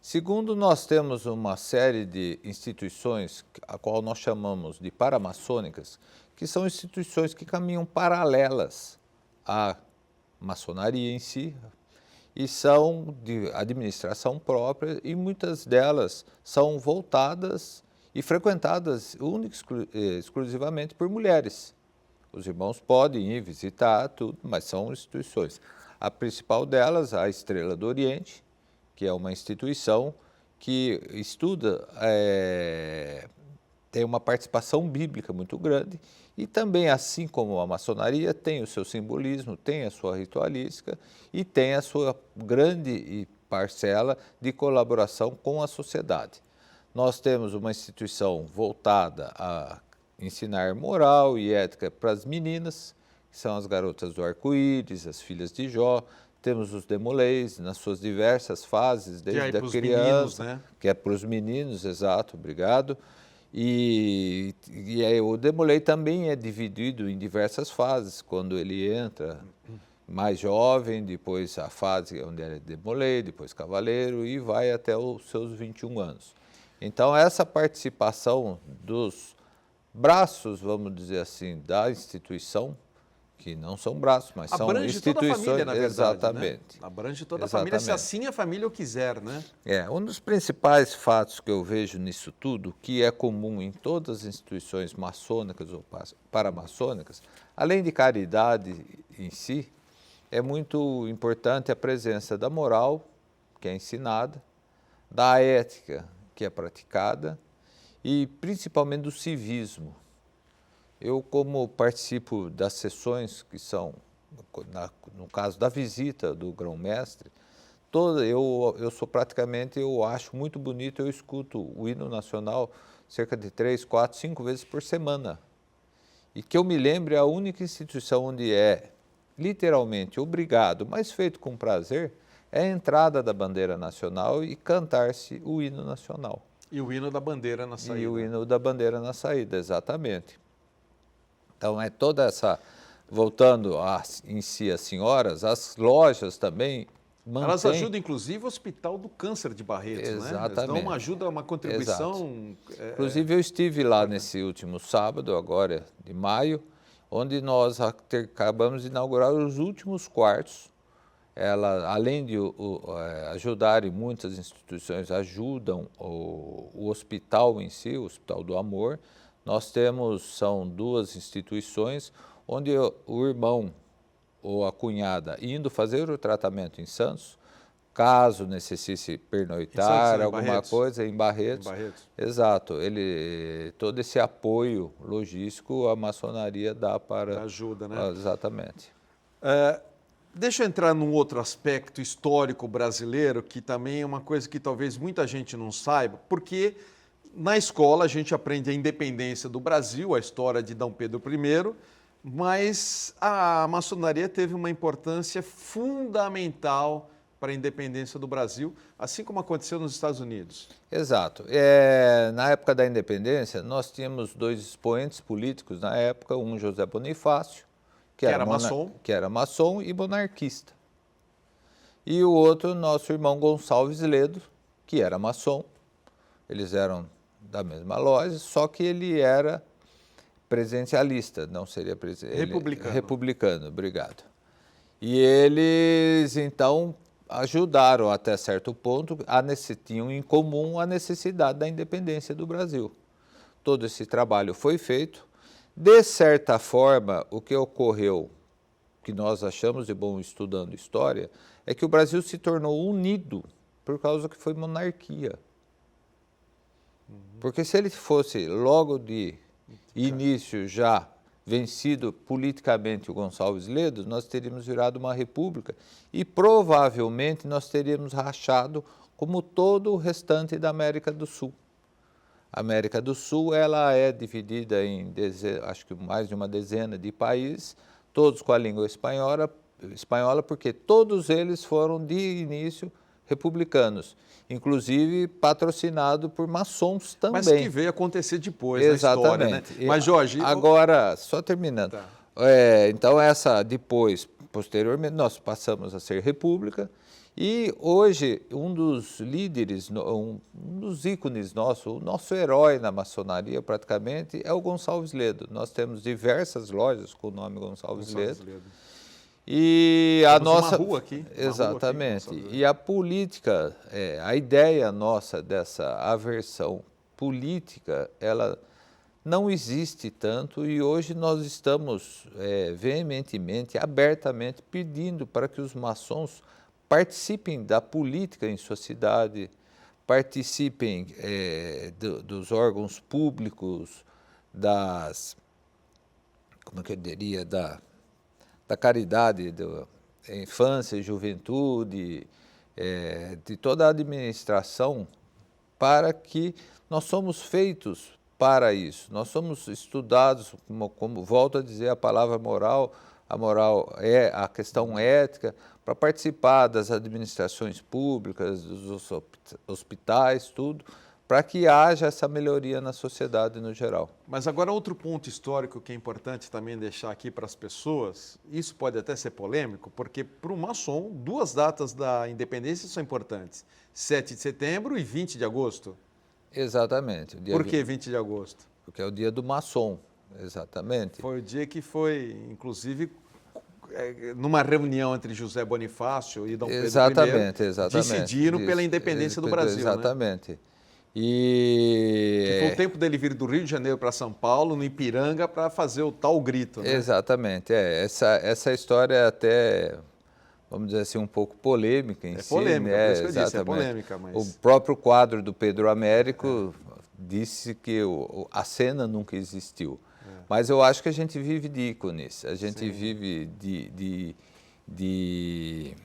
Segundo, nós temos uma série de instituições, a qual nós chamamos de paramaçônicas, que são instituições que caminham paralelas à maçonaria em si, e são de administração própria, e muitas delas são voltadas e frequentadas exclusivamente por mulheres. Os irmãos podem ir visitar tudo, mas são instituições. A principal delas, a Estrela do Oriente, que é uma instituição que estuda, tem uma participação bíblica muito grande e também, assim como a maçonaria, tem o seu simbolismo, tem a sua ritualística e tem a sua grande parcela de colaboração com a sociedade. Nós temos uma instituição voltada a ensinar moral e ética para as meninas, que são as garotas do arco-íris, as filhas de Jó. Temos os demolês nas suas diversas fases, desde a criança, meninos, né? Que é para os meninos, exato, obrigado. E aí, o demolei também é dividido em diversas fases, quando ele entra mais jovem, depois a fase onde ele é demolei, depois cavaleiro e vai até os seus 21 anos. Então, essa participação dos braços, vamos dizer assim, da instituição, que não são braços, mas são Abrange toda a instituições. família, na verdade, exatamente. né? Abrange toda a família, se Exatamente. assim a família o quiser, né? Um dos principais fatos que eu vejo nisso tudo, que é comum em todas as instituições maçônicas ou paramaçônicas, além de caridade em si, é muito importante a presença da moral, que é ensinada, da ética, que é praticada, e principalmente do civismo. Eu, como participo das sessões que são, no caso da visita do grão-mestre, eu sou praticamente, eu acho muito bonito, eu escuto o hino nacional cerca de 3, 4, 5 vezes por semana. E que eu me lembre, a única instituição onde é literalmente obrigado, mas feito com prazer, é a entrada da bandeira nacional e cantar-se o hino nacional. E o hino da bandeira na saída. E o hino da bandeira na saída, exatamente. Então, é toda essa, voltando em si as senhoras, as lojas também mantêm... Elas ajudam, inclusive, o Hospital do Câncer de Barretos, né? Exatamente. Elas dão uma ajuda, uma contribuição... Inclusive, eu estive lá nesse último sábado, agora de maio, onde nós acabamos de inaugurar os últimos quartos. Além de ajudarem muitas instituições, ajudam o hospital em si, o Hospital do Amor. Nós são 2 instituições, onde o irmão ou a cunhada indo fazer o tratamento em Santos, caso necessite pernoitar, alguma coisa, em Barretos. Exato, todo esse apoio logístico a maçonaria dá para... Ajuda, né? Exatamente. Deixa eu entrar num outro aspecto histórico brasileiro, que também é uma coisa que talvez muita gente não saiba, porque na escola a gente aprende a independência do Brasil, a história de D. Pedro I, mas a maçonaria teve uma importância fundamental para a independência do Brasil, assim como aconteceu nos Estados Unidos. Exato. Na época da independência, nós tínhamos 2 expoentes políticos na época, um José Bonifácio, que era maçom e monarquista. E o outro, nosso irmão Gonçalves Ledo, que era maçom. Eles eram da mesma loja, só que ele era presidencialista, não seria republicano. Republicano, obrigado. E eles, então, ajudaram até certo ponto, tinham em comum a necessidade da independência do Brasil. Todo esse trabalho foi feito. De certa forma, o que ocorreu, que nós achamos de bom estudando história, é que o Brasil se tornou unido por causa que foi monarquia. Porque se ele fosse logo de início já vencido politicamente o Gonçalves Ledo, nós teríamos virado uma república e provavelmente nós teríamos rachado como todo o restante da América do Sul. A América do Sul ela é dividida em acho que mais de uma dezena de países, todos com a língua espanhola, porque todos eles foram de início republicanos, inclusive patrocinado por maçons também. Mas que veio acontecer depois na história, né? Mas, Jorge... Agora, só terminando. Tá. Então, depois, posteriormente, nós passamos a ser república e hoje um dos líderes, um dos ícones nossos, o nosso herói na maçonaria praticamente é o Gonçalves Ledo. Nós temos diversas lojas com o nome Gonçalves Ledo. E a nossa uma rua aqui. Exatamente. Rua aqui, e a política, a ideia nossa dessa aversão política, ela não existe tanto e hoje nós estamos veementemente, abertamente pedindo para que os maçons participem da política em sua cidade, participem dos órgãos públicos, da caridade, da infância e juventude, de toda a administração, para que nós somos feitos para isso. Nós somos estudados, como volto a dizer a palavra moral, a moral é a questão ética, para participar das administrações públicas, dos hospitais, tudo, para que haja essa melhoria na sociedade no geral. Mas agora outro ponto histórico que é importante também deixar aqui para as pessoas, isso pode até ser polêmico, porque para o maçom, 2 datas da independência são importantes, 7 de setembro e 20 de agosto. Exatamente. Por que 20 de agosto? Porque é o dia do maçom, exatamente. Foi o dia que foi, inclusive, numa reunião entre José Bonifácio e Dom Pedro Exatamente, I, exatamente. decidiram pela independência do Brasil. Exatamente. Né? E Que foi o tempo dele vir do Rio de Janeiro para São Paulo, no Ipiranga, para fazer o tal grito. Né? Exatamente. Essa história é até, vamos dizer assim, um pouco polêmica em si. Polêmica, né? por isso que eu disse, é Exatamente. polêmica. Mas... O próprio quadro do Pedro Américo disse que a cena nunca existiu. Mas eu acho que a gente vive de ícones, a gente vive de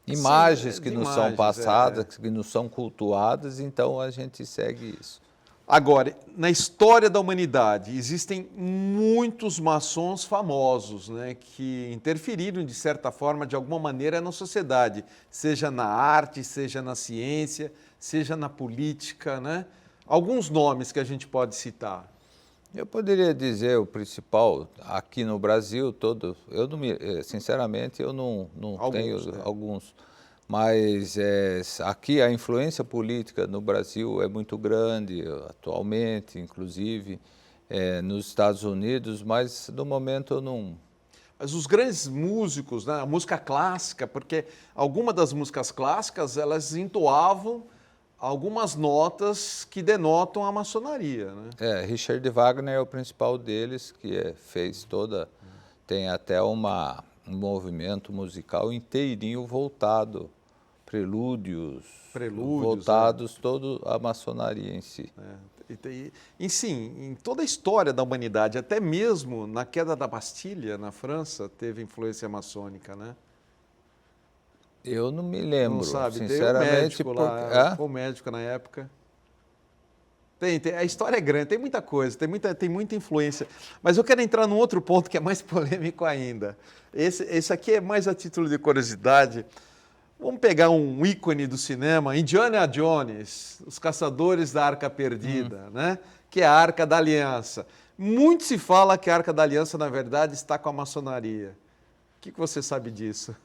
imagens que nos são passadas, que nos são cultuadas, então a gente segue isso. Agora, na história da humanidade, existem muitos maçons famosos, né, que interferiram, de certa forma, de alguma maneira, na sociedade, seja na arte, seja na ciência, seja na política, né? Alguns nomes que a gente pode citar. Eu poderia dizer o principal aqui no Brasil, eu não sinceramente eu não tenho alguns, mas aqui a influência política no Brasil é muito grande atualmente, inclusive nos Estados Unidos, mas no momento eu não. Mas os grandes músicos, né, a música clássica, porque algumas das músicas clássicas elas entoavam algumas notas que denotam a maçonaria, né? Richard Wagner é o principal deles, que fez tem até um movimento musical inteirinho voltado, prelúdios voltados toda a maçonaria em si. E sim, em toda a história da humanidade, até mesmo na queda da Bastilha, na França, teve influência maçônica, né? Eu não me lembro, não sabe, sinceramente. Foi um médico na época. A história é grande, tem muita coisa, tem muita influência. Mas eu quero entrar num outro ponto que é mais polêmico ainda. Esse aqui é mais a título de curiosidade. Vamos pegar um ícone do cinema, Indiana Jones, Os Caçadores da Arca Perdida, né? Que é a Arca da Aliança. Muito se fala que a Arca da Aliança, na verdade, está com a maçonaria. O que você sabe disso?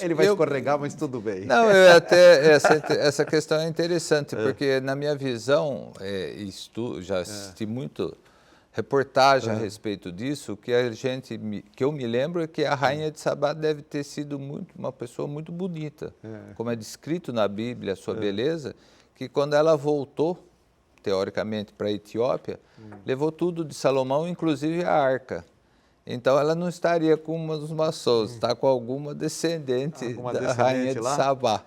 Ele vai escorregar, mas tudo bem. Não, essa questão é interessante, porque na minha visão, já assisti muito reportagem a respeito disso, que eu me lembro é que a Rainha de Sabá deve ter sido uma pessoa muito bonita, como é descrito na Bíblia, a sua beleza, que quando ela voltou, teoricamente, para a Etiópia, levou tudo de Salomão, inclusive a arca. Então, ela não estaria com uma dos maçons, está com alguma descendente da Rainha de Sabá.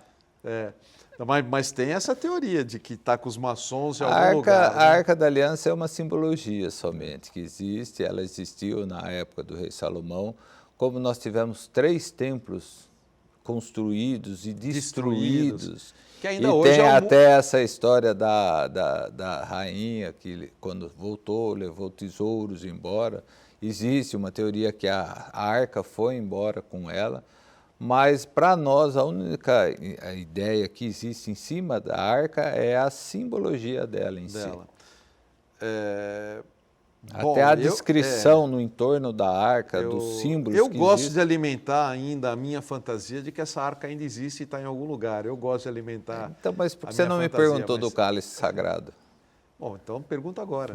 Mas tem essa teoria de que está com os maçons em algum lugar. A Arca da Aliança é uma simbologia somente, que existe, ela existiu na época do rei Salomão. Como nós tivemos 3 templos construídos e destruídos. Que ainda hoje tem até essa história da rainha que, quando voltou, levou tesouros embora. Existe uma teoria que a arca foi embora com ela, mas para nós a única ideia que existe em cima da arca é a simbologia dela em si. Até a descrição no entorno da arca, dos símbolos Eu gosto de alimentar ainda a minha fantasia de que essa arca ainda existe e está em algum lugar. Eu gosto de alimentar. Então, mas por que você não me perguntou do cálice sagrado? Bom, então pergunta agora.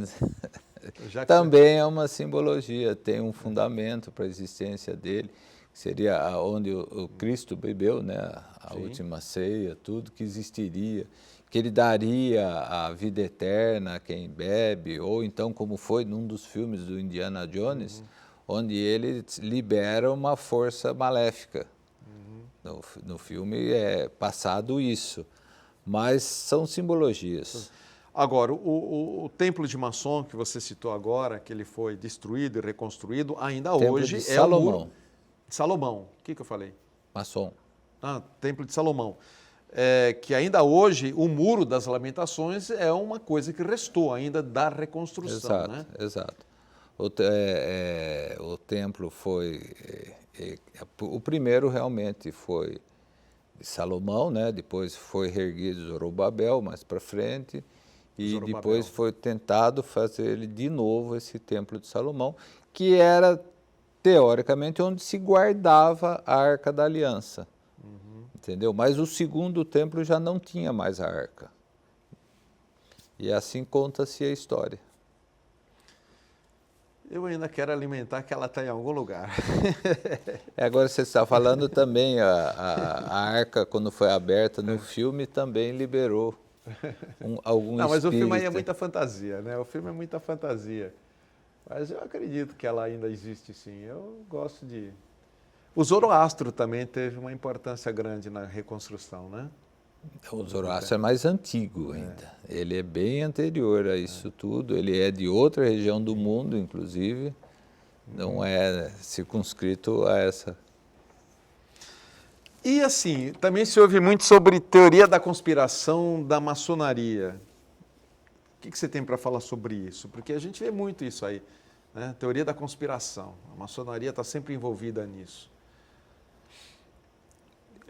Também é uma simbologia, tem um fundamento para a existência dele, que seria onde o Cristo bebeu, né, a última ceia, tudo que existiria, que ele daria a vida eterna a quem bebe, ou então como foi num dos filmes do Indiana Jones, onde ele libera uma força maléfica. No filme é passado isso, mas são simbologias. Agora, o templo de Maçom que você citou agora, que ele foi destruído e reconstruído, ainda hoje é o muro de Salomão. O que eu falei? Maçom. Templo de Salomão. Que ainda hoje o Muro das Lamentações é uma coisa que restou ainda da reconstrução. Exato, né? Exato. O templo foi... o primeiro realmente foi de Salomão, né? Depois foi reerguido Zorobabel mais para frente. E depois foi tentado fazer ele de novo, esse Templo de Salomão, que era, teoricamente, onde se guardava a Arca da Aliança. Entendeu? Mas o segundo templo já não tinha mais a arca. E assim conta-se a história. Eu ainda quero alimentar que ela está em algum lugar. Agora você está falando também, a arca, quando foi aberta no filme, também liberou algum Não, mas o filme aí é espírito. muita fantasia, né? O filme é muita fantasia. Mas eu acredito que ela ainda existe, sim. Eu gosto de... O Zoroastro também teve uma importância grande na reconstrução, né? O Zoroastro é mais antigo ainda. Ele é bem anterior a isso tudo. Ele é de outra região do mundo, inclusive. Não é circunscrito a essa. E assim, também se ouve muito sobre teoria da conspiração da maçonaria. O que você tem para falar sobre isso? Porque a gente vê muito isso aí, né? Teoria da conspiração. A maçonaria está sempre envolvida nisso.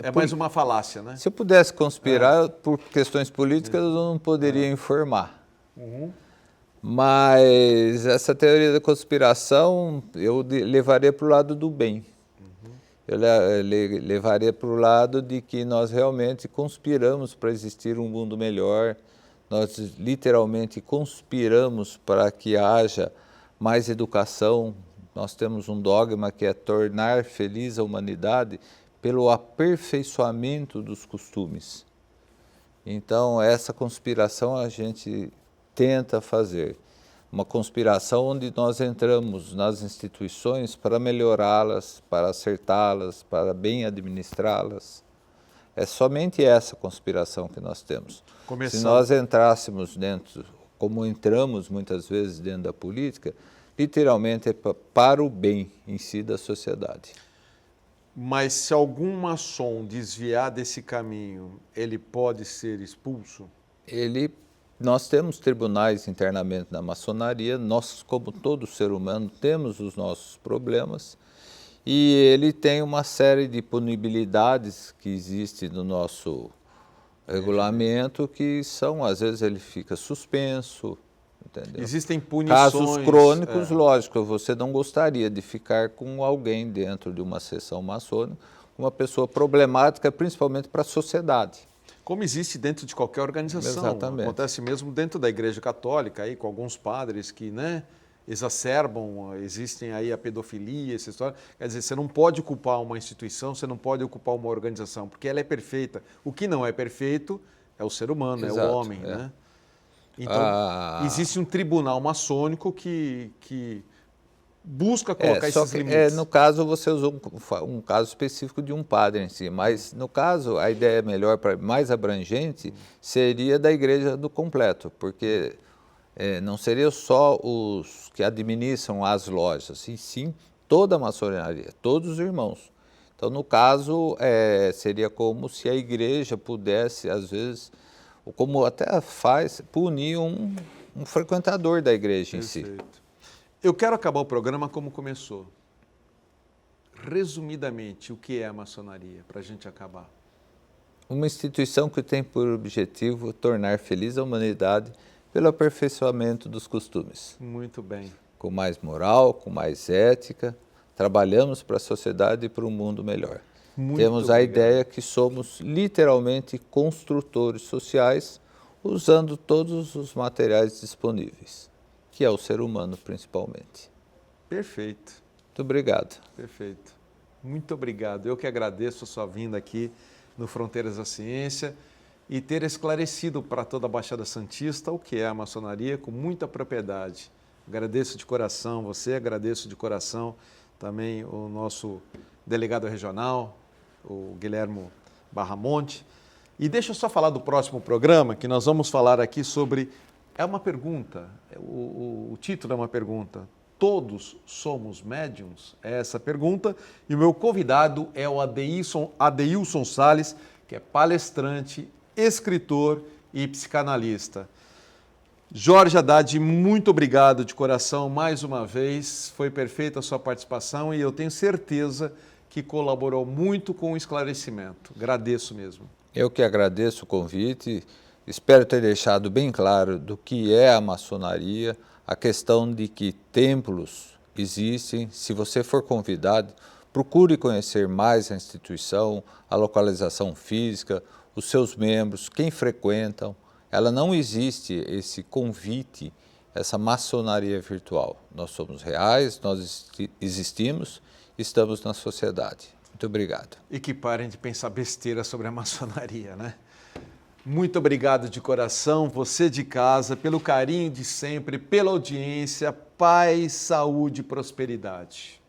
É mais uma falácia, né? Se eu pudesse conspirar por questões políticas, eu não poderia informar. Mas essa teoria da conspiração eu levaria para o lado do bem. Eu levaria para o lado de que nós realmente conspiramos para existir um mundo melhor, nós literalmente conspiramos para que haja mais educação. Nós temos um dogma que é tornar feliz a humanidade pelo aperfeiçoamento dos costumes. Então, essa conspiração a gente tenta fazer. Uma conspiração onde nós entramos nas instituições para melhorá-las, para acertá-las, para bem administrá-las. É somente essa conspiração que nós temos. Se nós entrássemos dentro, como entramos muitas vezes dentro da política, literalmente é para o bem em si da sociedade. Mas se algum maçom desviar desse caminho, ele pode ser expulso? Nós temos tribunais internamente na maçonaria, nós, como todo ser humano, temos os nossos problemas e ele tem uma série de punibilidades que existem no nosso regulamento que são, às vezes ele fica suspenso, entendeu? Existem punições... Casos crônicos, lógico, você não gostaria de ficar com alguém dentro de uma seção maçônica, uma pessoa problemática, principalmente para a sociedade. Como existe dentro de qualquer organização. Exatamente. Acontece mesmo dentro da Igreja Católica, aí, com alguns padres que, né, exacerbam, existem aí a pedofilia, essa história. Quer dizer, você não pode culpar uma instituição, você não pode culpar uma organização, porque ela é perfeita. O que não é perfeito é o ser humano, Exato, é o homem, né? Então, existe um tribunal maçônico que busca colocar esses limites. No caso, você usou um caso específico de um padre em si, mas no caso, a ideia melhor, mais abrangente, seria da igreja do completo, porque não seria só os que administram as lojas, e sim toda a maçonaria, todos os irmãos. Então, no caso, seria como se a igreja pudesse, às vezes, ou como até faz, punir um frequentador da igreja em si. Eu quero acabar o programa como começou. Resumidamente, o que é a maçonaria, para a gente acabar? Uma instituição que tem por objetivo tornar feliz a humanidade pelo aperfeiçoamento dos costumes. Muito bem. Com mais moral, com mais ética, trabalhamos para a sociedade e para um mundo melhor. Temos a ideia que somos literalmente construtores sociais, usando todos os materiais disponíveis, que é o ser humano principalmente. Perfeito. Muito obrigado. Perfeito. Muito obrigado. Eu que agradeço a sua vinda aqui no Fronteiras da Ciência e ter esclarecido para toda a Baixada Santista o que é a maçonaria com muita propriedade. Agradeço de coração você, agradeço de coração também o nosso delegado regional, o Guilhermo Barramonte. E deixa eu só falar do próximo programa, que nós vamos falar aqui sobre... É uma pergunta, o título é uma pergunta. Todos somos médiums? É essa a pergunta. E o meu convidado é o Adeilson Salles, que é palestrante, escritor e psicanalista. Jorge Haddad, muito obrigado de coração mais uma vez. Foi perfeita a sua participação e eu tenho certeza que colaborou muito com o esclarecimento. Agradeço mesmo. Eu que agradeço o convite. Espero ter deixado bem claro do que é a maçonaria, a questão de que templos existem. Se você for convidado, procure conhecer mais a instituição, a localização física, os seus membros, quem frequentam. Ela não existe esse convite, essa maçonaria virtual. Nós somos reais, nós existimos, estamos na sociedade. Muito obrigado. E que parem de pensar besteira sobre a maçonaria, né? Muito obrigado de coração, você de casa, pelo carinho de sempre, pela audiência, paz, saúde e prosperidade.